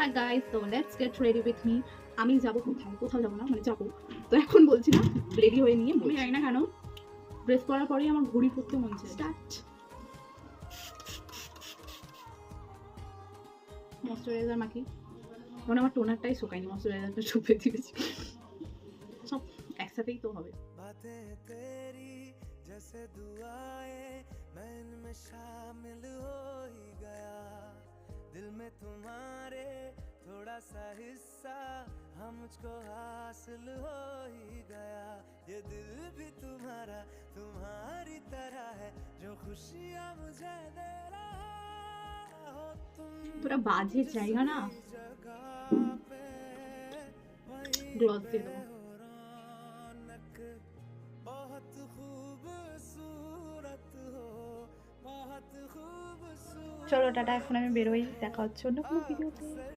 Hi guys, তো let's get ready with me. আমি যাবো কোথাও যাবো না, মানে যাবো। তো এখন বলছি না, রেডি হয়ে নিয়ে আমি জানি না কেন ড্রেস পরার পরেই আমার ঘড়ি পরতে মন চায়। স্টার্ট। ময়শ্চারাইজার মাখি, মনে আমার টোনারটাই শুকায়নি, ময়শ্চারাইজারটা চুপে দিয়েছি। সব একসাথেই তো হবে। जैसे दुआएं मैं इनमें शामिल हो ही गया, दिल में तुम्हारे थोड़ा सा हिस्सा हम मुझको हासिल हो ही गया, ये दिल भी तुम्हारा तुम्हारी तरह है, जो खुशियां मुझे दे रहा हो तुम। पूरा बाजे जाएगा ना, ग्लॉस दे दो। बहुत खूबसूरत हो, बहुत खूबसूरत। চলো টাটা, এখন আমি বেরোই, দেখা হচ্ছে অন্য কোনো ভিডিওতে।